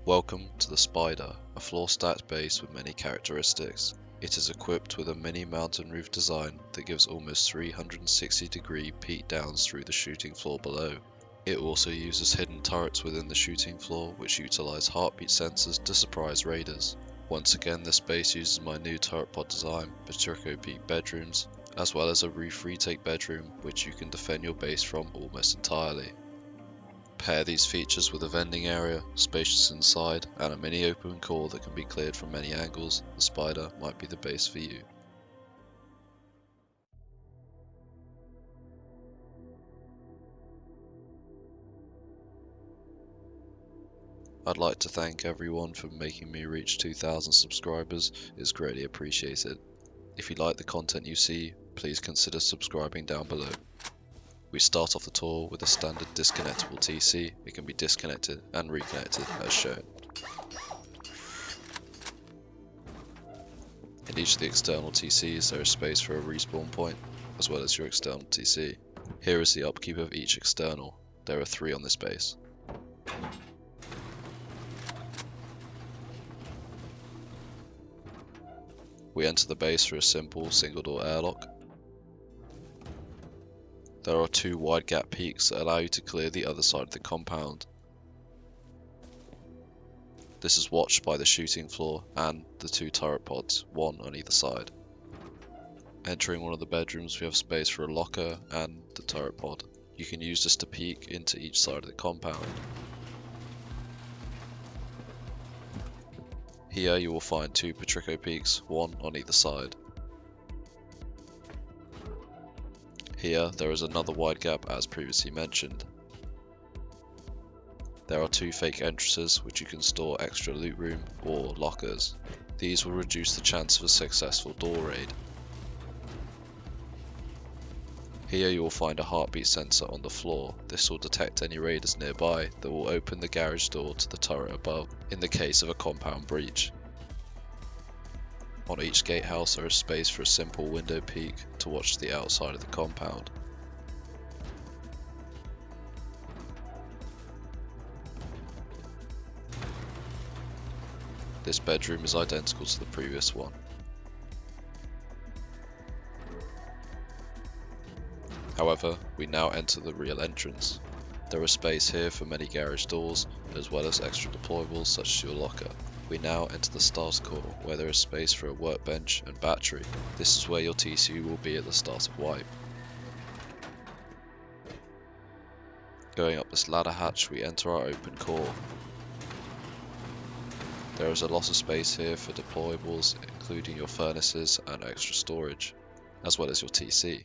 Welcome to the SPYDER, a floor-stacked base with many characteristics. It is equipped with a mini mountain roof design that gives almost 360-degree peek downs through the shooting floor below. It also uses hidden turrets within the shooting floor which utilize heartbeat sensors to surprise raiders. Once again, this base uses my new turret pod design, P2 peak bedrooms, as well as a roof retake bedroom which you can defend your base from almost entirely. Pair these features with a vending area, spacious inside, and a mini open core that can be cleared from many angles, the SPYDER might be the base for you. I'd like to thank everyone for making me reach 2,000 subscribers, it's greatly appreciated. If you like the content you see, please consider subscribing down below. We start off the tour with a standard disconnectable TC. It can be disconnected and reconnected as shown. In each of the external TCs there is space for a respawn point, as well as your external TC. Here is the upkeep of each external. There are 3 on this base. We enter the base through a simple single door airlock. There are 2 wide gap peaks that allow you to clear the other side of the compound. This is watched by the shooting floor and the 2 turret pods, one on either side. Entering one of the bedrooms we have space for a locker and the turret pod. You can use this to peek into each side of the compound. Here you will find 2 P2 peaks, one on either side. Here there is another wide gap as previously mentioned. There are 2 fake entrances which you can store extra loot room or lockers. These will reduce the chance of a successful door raid. Here you will find a heartbeat sensor on the floor. This will detect any raiders nearby that will open the garage door to the turret above in the case of a compound breach. On each gatehouse there is space for a simple window peek to watch the outside of the compound. This bedroom is identical to the previous one. However, we now enter the real entrance. There is space here for many garage doors, as well as extra deployables such as your locker. We now enter the starter core, where there is space for a workbench and battery. This is where your TC will be at the start of wipe. Going up this ladder hatch, we enter our open core. There is a lot of space here for deployables, including your furnaces and extra storage, as well as your TC.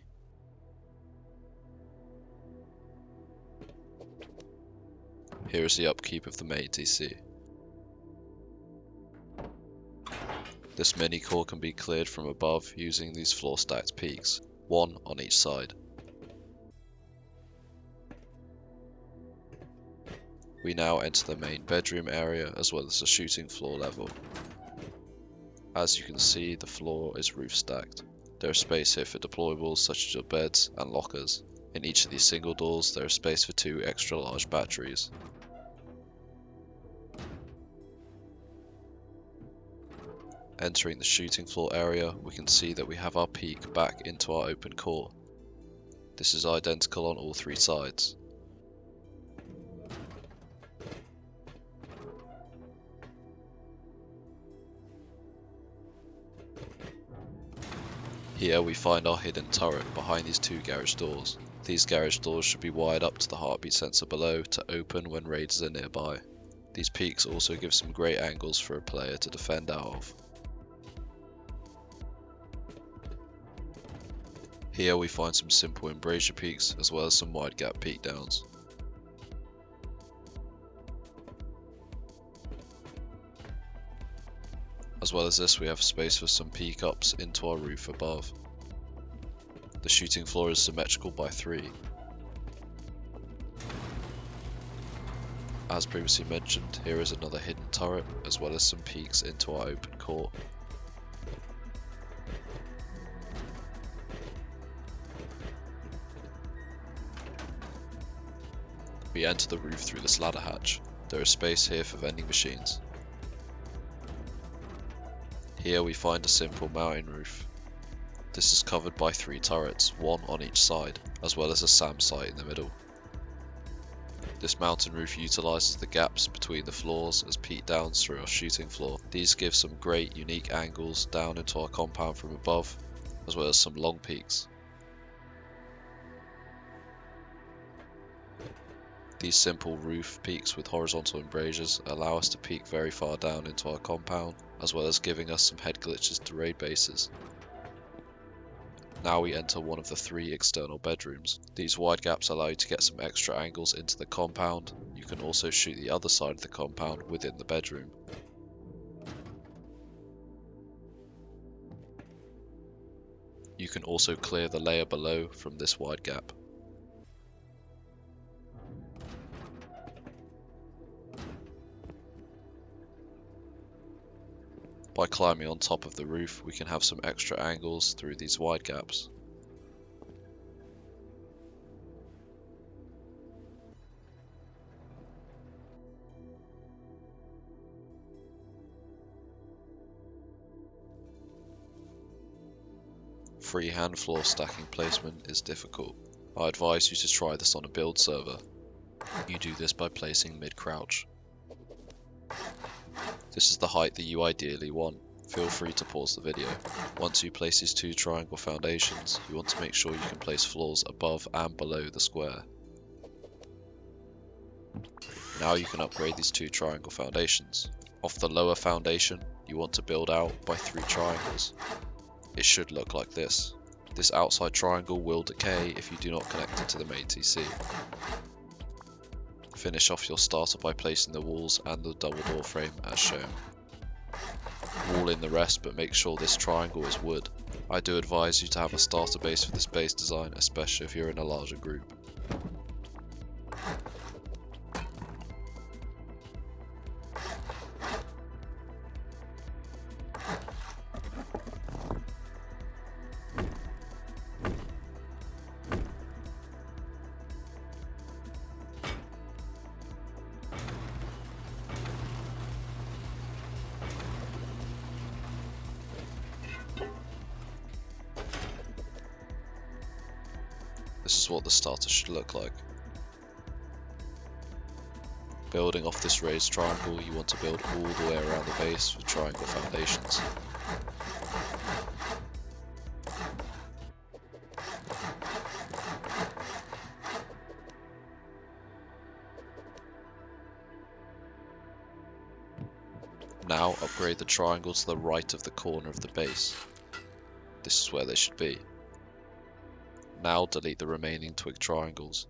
Here is the upkeep of the main TC. This mini core can be cleared from above using these floor stacked peaks, one on each side. We now enter the main bedroom area as well as the shooting floor level. As you can see, the floor is roof stacked. There is space here for deployables such as your beds and lockers. In each of these single doors there is space for 2 extra large batteries. Entering the shooting floor area, we can see that we have our peak back into our open core. This is identical on all 3 sides. Here we find our hidden turret behind these 2 garage doors. These garage doors should be wired up to the heartbeat sensor below to open when raiders are nearby. These peaks also give some great angles for a player to defend out of. Here we find some simple embrasure peaks as well as some wide gap peek downs. As well as this, we have space for some peek ups into our roof above. The shooting floor is symmetrical by 3. As previously mentioned, here is another hidden turret as well as some peeks into our open core. We enter the roof through this ladder hatch. There is space here for vending machines. Here we find a simple mountain roof. This is covered by 3 turrets, 1 on each side, as well as a SAM site in the middle. This mountain roof utilises the gaps between the floors as peak downs through our shooting floor. These give some great unique angles down into our compound from above, as well as some long peaks. These simple roof peaks with horizontal embrasures allow us to peek very far down into our compound, as well as giving us some head glitches to raid bases. Now we enter one of the 3 external bedrooms. These wide gaps allow you to get some extra angles into the compound. You can also shoot the other side of the compound within the bedroom. You can also clear the layer below from this wide gap. By climbing on top of the roof, we can have some extra angles through these wide gaps. Freehand floor stacking placement is difficult. I advise you to try this on a build server. You do this by placing mid-crouch. This is the height that you ideally want. Feel free to pause the video. Once you place these 2 triangle foundations, you want to make sure you can place floors above and below the square. Now you can upgrade these 2 triangle foundations. Off the lower foundation, you want to build out by 3 triangles. It should look like this. This outside triangle will decay if you do not connect it to the main TC. Finish off your starter by placing the walls and the double door frame as shown. Wall in the rest, but make sure this triangle is wood. I do advise you to have a starter base for this base design, especially if you're in a larger group. This is what the starter should look like. Building off this raised triangle, you want to build all the way around the base with triangle foundations. Now upgrade the triangle to the right of the corner of the base. This is where they should be. Now delete the remaining twig triangles.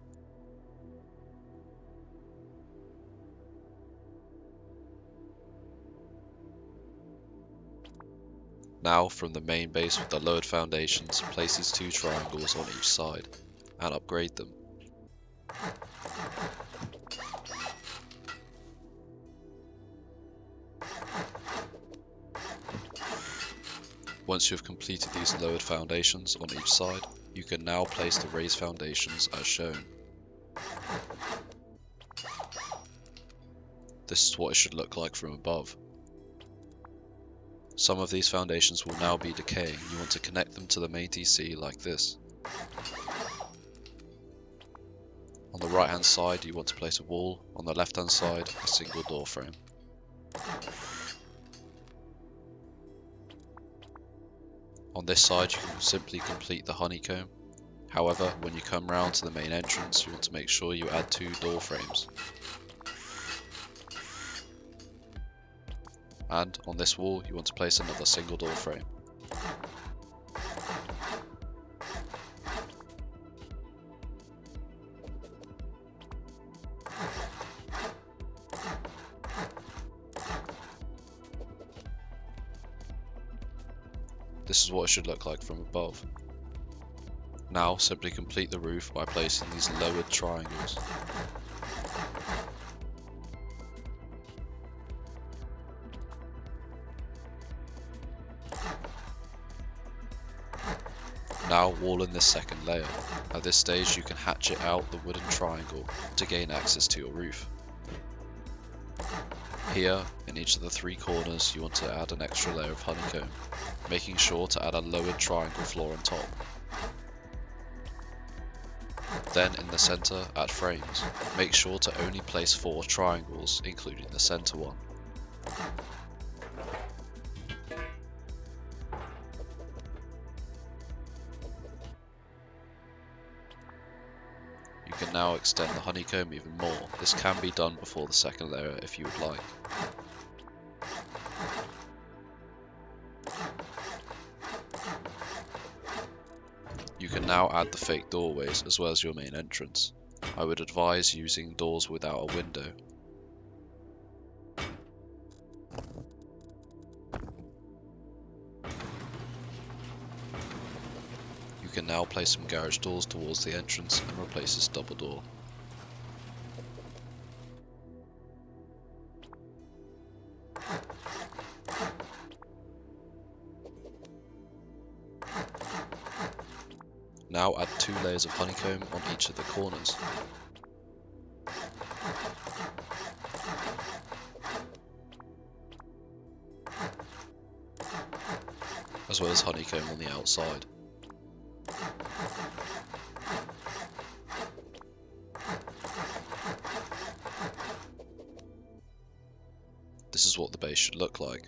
Now from the main base with the lowered foundations, place these 2 triangles on each side and upgrade them. Once you have completed these lowered foundations on each side, you can now place the raised foundations as shown. This is what it should look like from above. Some of these foundations will now be decaying. You want to connect them to the main TC like this. On the right hand side you want to place a wall, on the left hand side a single door frame. On this side you can simply complete the honeycomb. However, when you come round to the main entrance you want to make sure you add 2 door frames. And on this wall you want to place another single door frame. This is what it should look like from above. Now simply complete the roof by placing these lowered triangles. Now wall in this second layer. At this stage you can hatchet out the wooden triangle to gain access to your roof. Here, in each of the 3 corners, you want to add an extra layer of honeycomb, making sure to add a lowered triangle floor on top. Then in the center, add frames. Make sure to only place 4 triangles, including the center one. You can now extend the honeycomb even more. This can be done before the second layer if you would like. You can now add the fake doorways as well as your main entrance. I would advise using doors without a window. You can now place some garage doors towards the entrance and replace this double door. Now add 2 layers of honeycomb on each of the corners. As well as honeycomb on the outside. This is what the base should look like.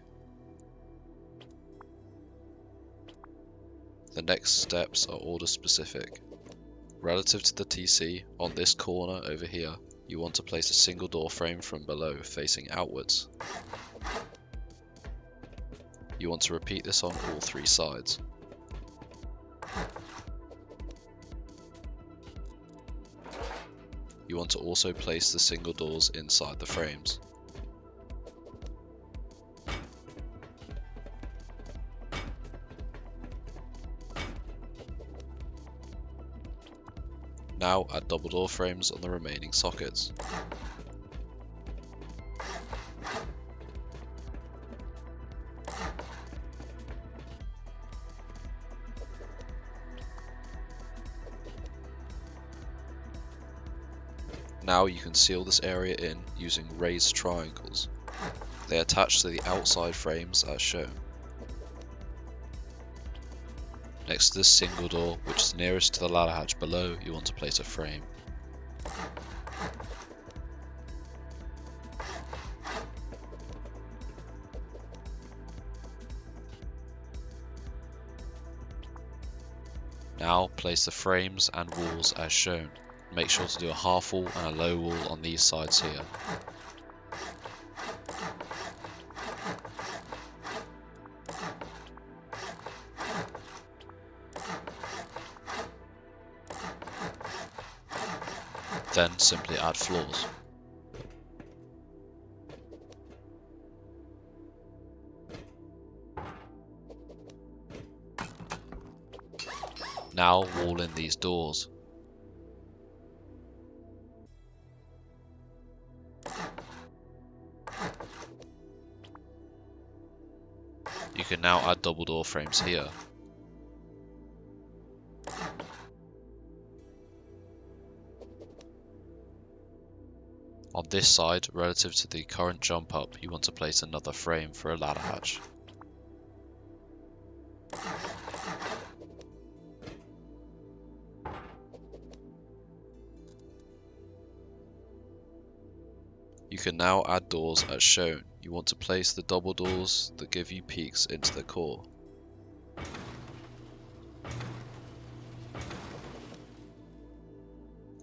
The next steps are order specific. Relative to the TC, on this corner over here, you want to place a single door frame from below facing outwards. You want to repeat this on all 3 sides. You want to also place the single doors inside the frames. Now add double door frames on the remaining sockets. Now you can seal this area in using raised triangles. They attach to the outside frames as shown. Next to this single door, which is nearest to the ladder hatch below, you want to place a frame. Now place the frames and walls as shown. Make sure to do a half wall and a low wall on these sides here. Then simply add floors. Now wall in these doors. You can now add double door frames here. On this side, relative to the current jump up, you want to place another frame for a ladder hatch. You can now add doors as shown. You want to place the double doors that give you peeks into the core.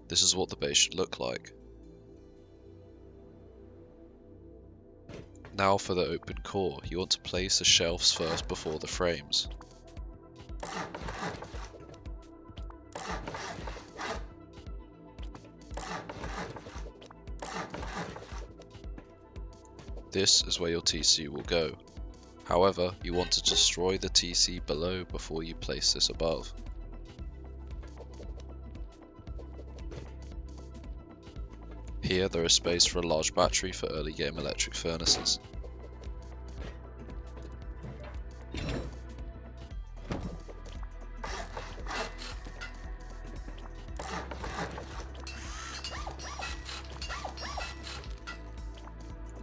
This is what the base should look like. Now for the open core, you want to place the shelves first before the frames. This is where your TC will go. However, you want to destroy the TC below before you place this above. Here there is space for a large battery for early game electric furnaces.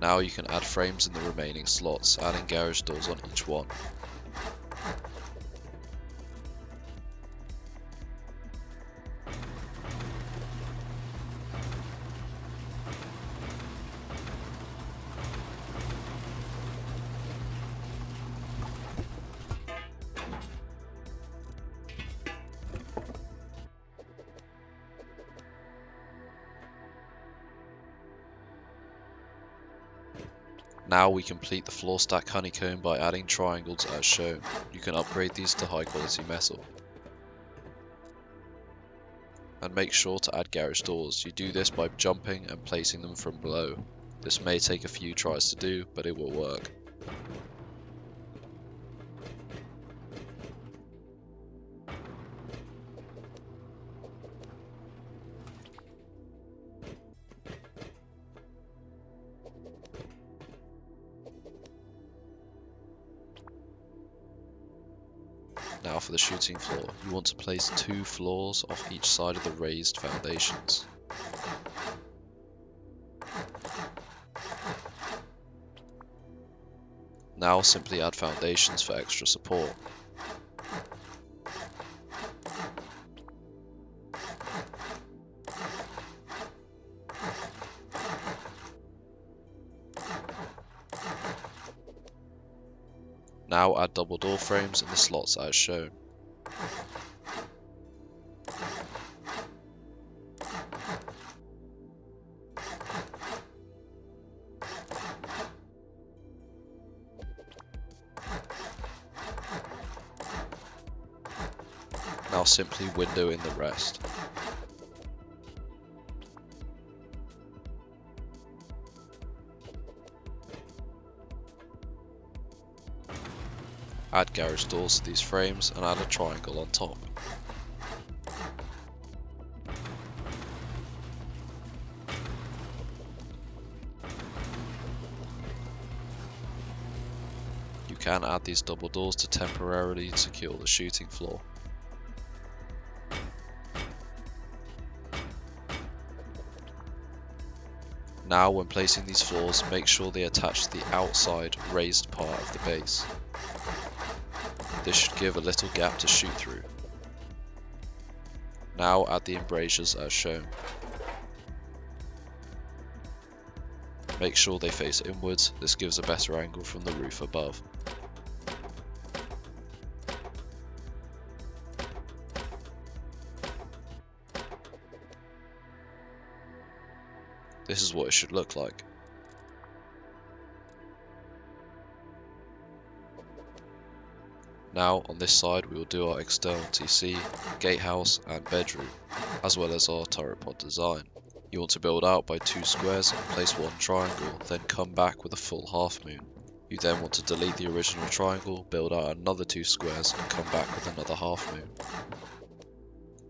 Now you can add frames in the remaining slots, adding garage doors on each one. Now we complete the floor stack honeycomb by adding triangles as shown. You can upgrade these to high quality metal. And make sure to add garage doors. You do this by jumping and placing them from below. This may take a few tries to do, but it will work. Now for the shooting floor, you want to place 2 floors off each side of the raised foundations. Now simply add foundations for extra support. Now add double door frames in the slots as shown. Now simply window in the rest. Add garage doors to these frames and add a triangle on top. You can add these double doors to temporarily secure the shooting floor. Now when placing these floors, make sure they attach to the outside raised part of the base. This should give a little gap to shoot through. Now add the embrasures as shown. Make sure they face inwards, this gives a better angle from the roof above. This is what it should look like. Now on this side we will do our external TC, gatehouse and bedroom, as well as our turret pod design. You want to build out by 2 squares and place 1 triangle, then come back with a full half moon. You then want to delete the original triangle, build out another 2 squares and come back with another half moon.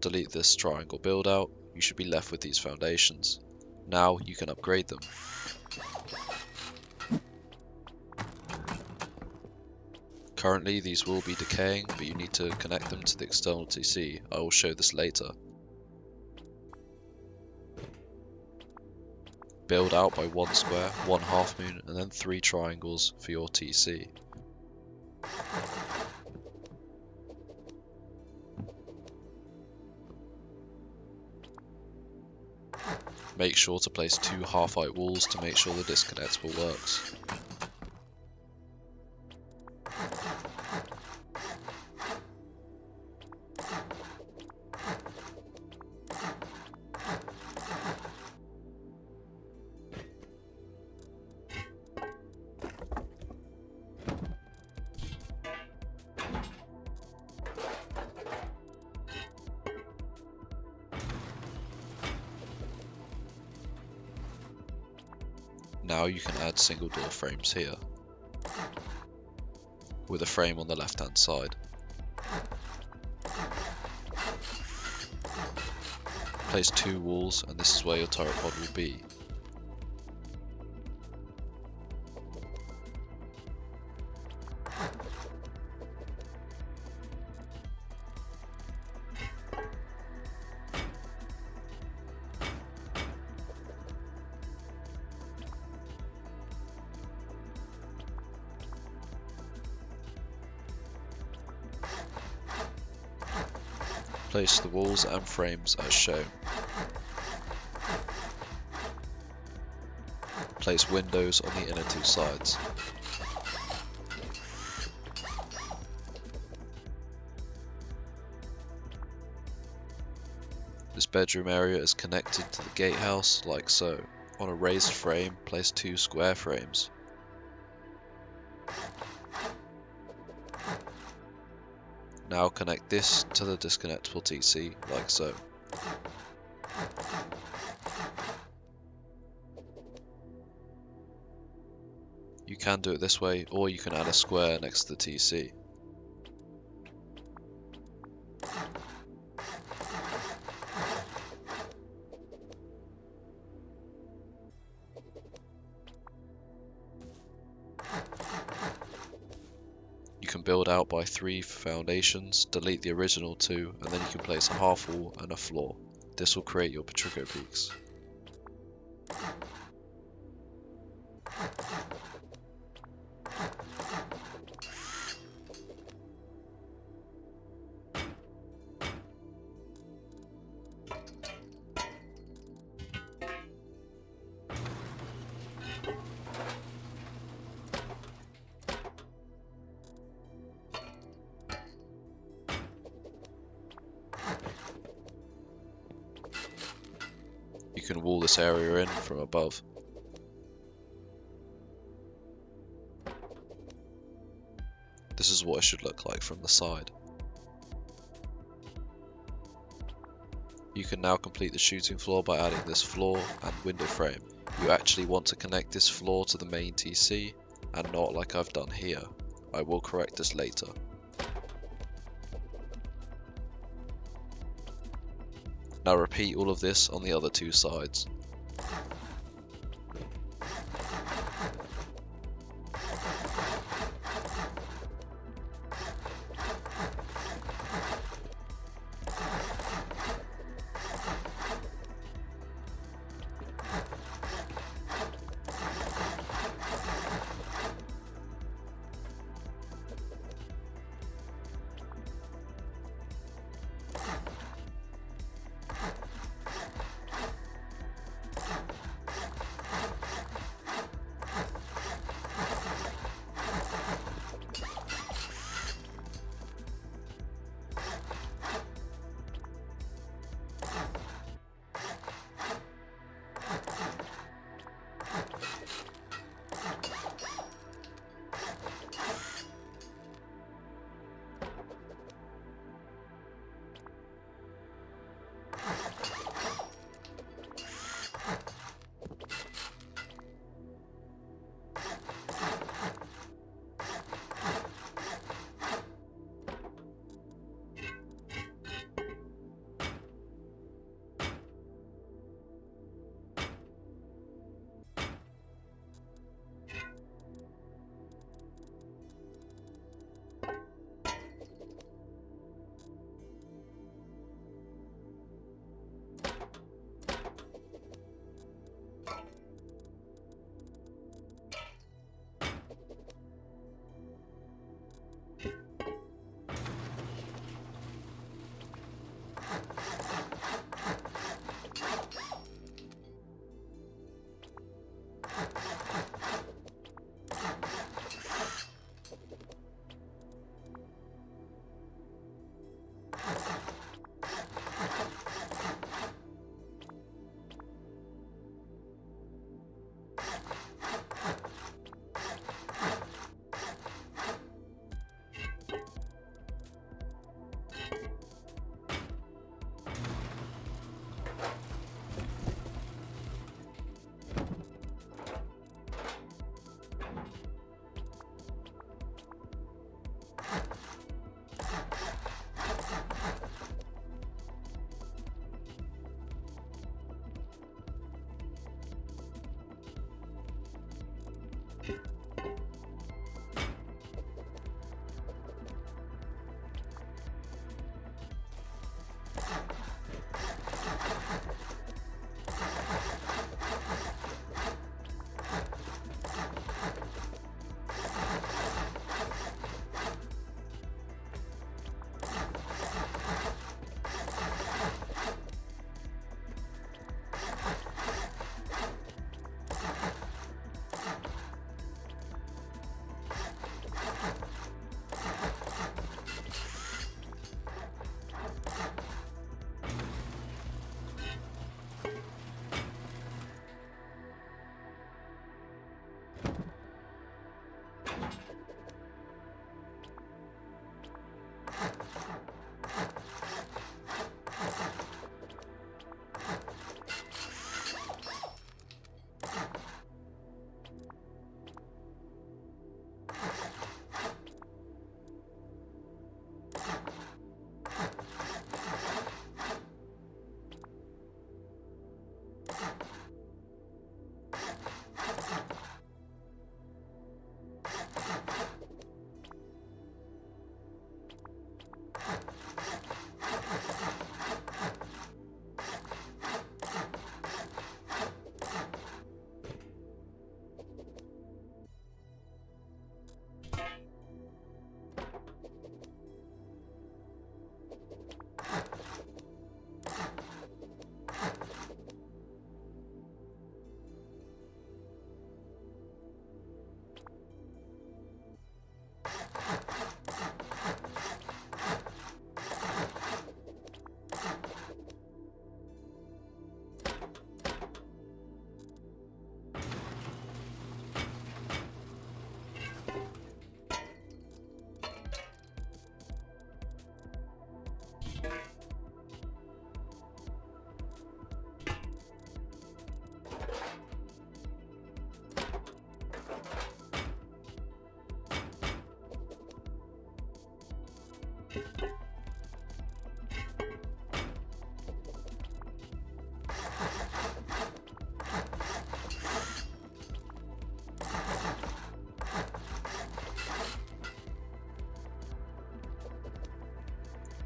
Delete this triangle build out, you should be left with these foundations. Now you can upgrade them. Currently these will be decaying, but you need to connect them to the external TC. I will show this later. Build out by 1 square, 1 half moon, and then 3 triangles for your TC. Make sure to place 2 half-height walls to make sure the disconnectable works. Now you can add single door frames here, with a frame on the left hand side. Place 2 walls and this is where your turret pod will be. Place the walls and frames as shown. Place windows on the inner two sides. This bedroom area is connected to the gatehouse like so. On a raised frame, place 2 square frames. Now connect this to the disconnectable TC like so. You can do it this way, or you can add a square next to the TC. You can build out by 3 foundations, delete the original 2, and then you can place a half wall and a floor. This will create your Petrico peaks. You can wall this area in from above. This is what it should look like from the side. You can now complete the shooting floor by adding this floor and window frame. You actually want to connect this floor to the main TC and not like I've done here. I will correct this later. Now repeat all of this on the other 2 sides.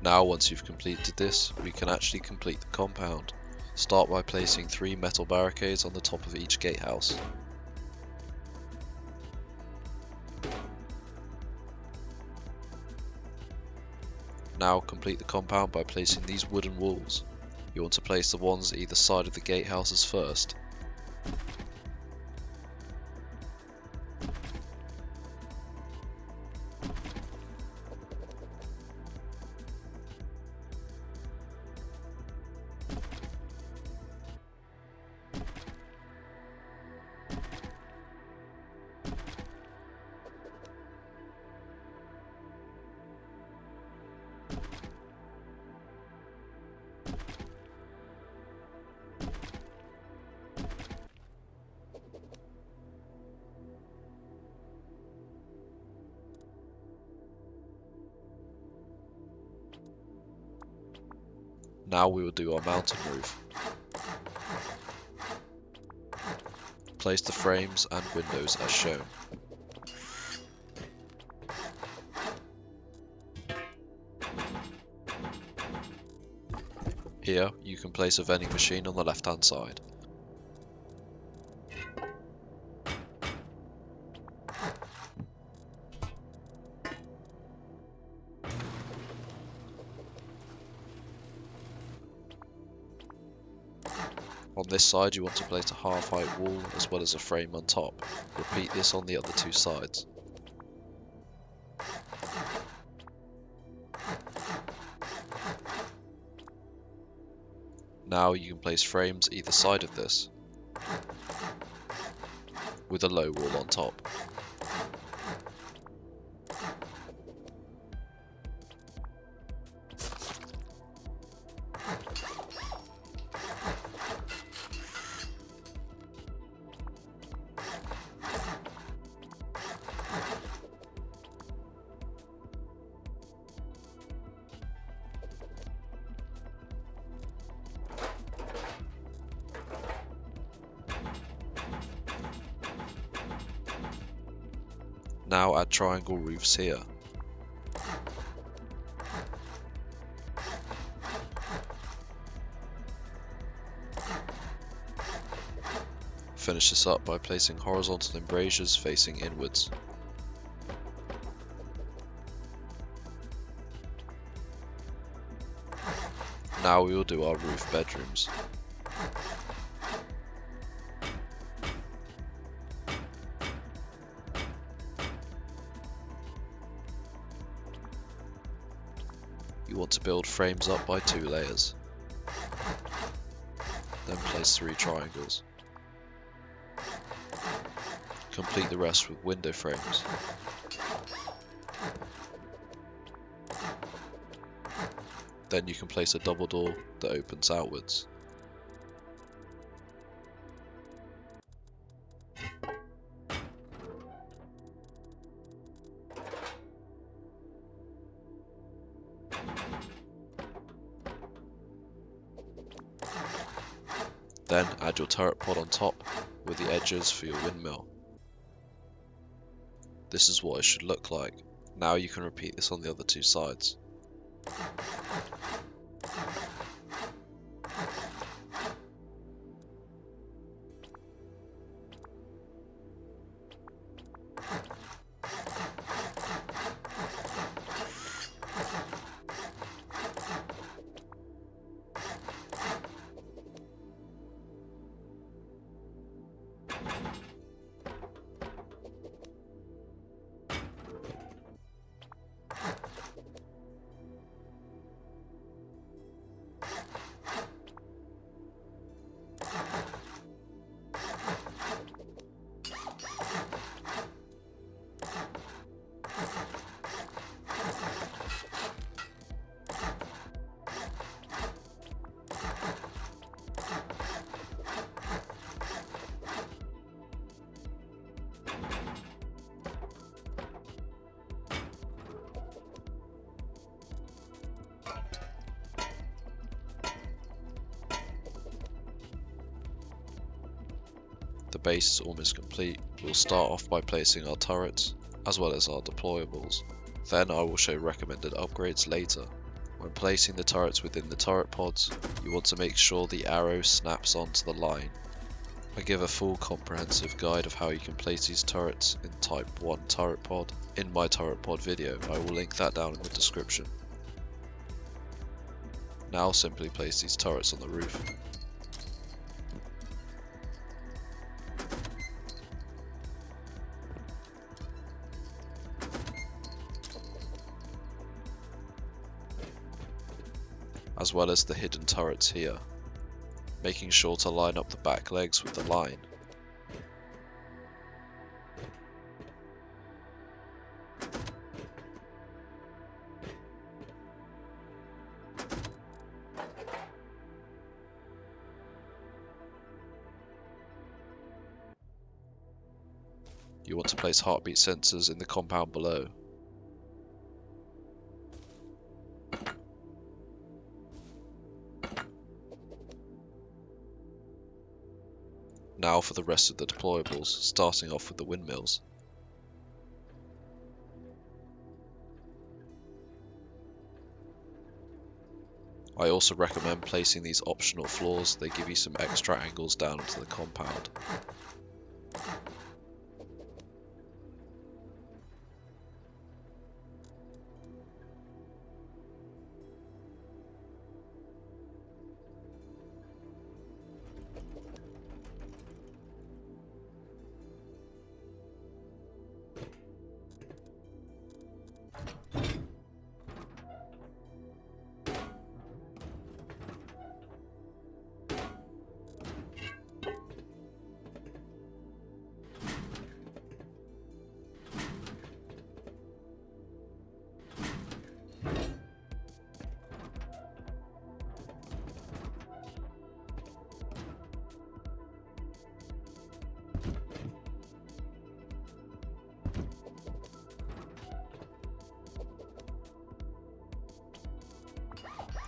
Now once you've completed this, we can actually complete the compound. Start by placing 3 metal barricades on the top of each gatehouse. Now complete the compound by placing these wooden walls. You want to place the ones either side of the gatehouses first. Now we will do our mountain roof. Place the frames and windows as shown. Here you can place a vending machine on the left hand side. On this side you want to place a half height wall as well as a frame on top. Repeat this on the other 2 sides. Now you can place frames either side of this, with a low wall on top. Now add triangle roofs here. Finish this up by placing horizontal embrasures facing inwards. Now we will do our roof bedrooms. You want to build frames up by 2 layers. Then place 3 triangles. Complete the rest with window frames. Then you can place a double door that opens outwards. Then add your turret pod on top with the edges for your windmill. This is what it should look like. Now you can repeat this on the other 2 sides. The base is almost complete. We'll start off by placing our turrets, as well as our deployables. Then I will show recommended upgrades later. When placing the turrets within the turret pods, you want to make sure the arrow snaps onto the line. I give a full comprehensive guide of how you can place these turrets in Type 1 turret pod in my turret pod video. I will link that down in the description. Now simply place these turrets on the roof. As well as the hidden turrets here, making sure to line up the back legs with the line. You want to place heartbeat sensors in the compound below. Now for the rest of the deployables, starting off with the windmills. I also recommend placing these optional floors, they give you some extra angles down into the compound.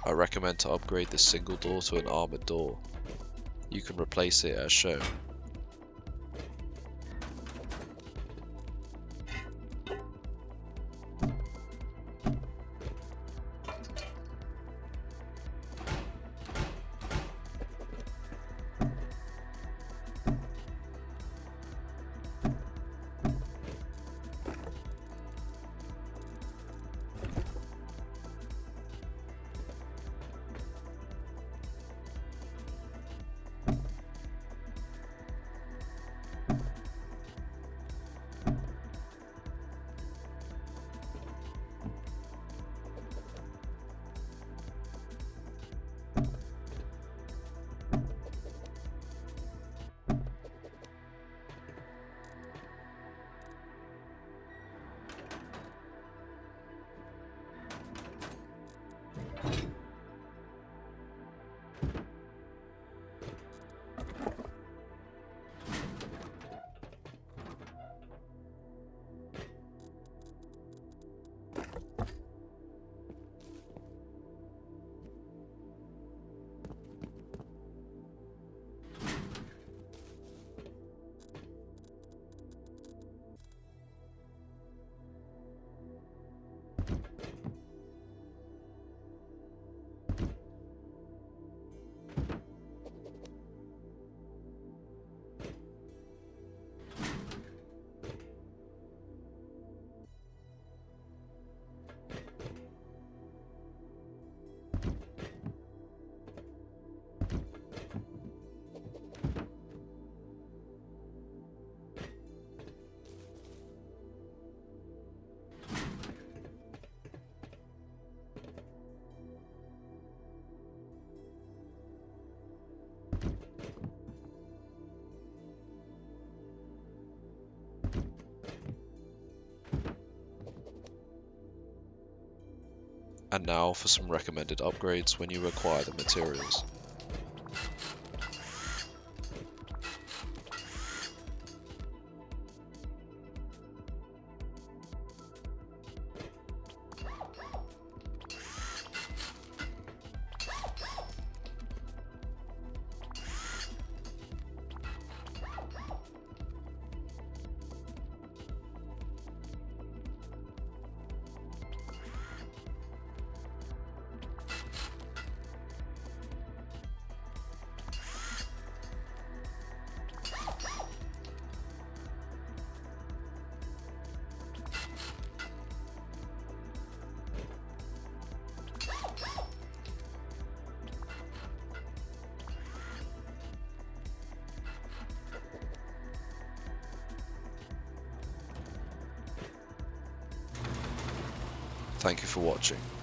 I recommend to upgrade this single door to an armoured door. You can replace it as shown. And now for some recommended upgrades when you acquire the materials. thank you for watching.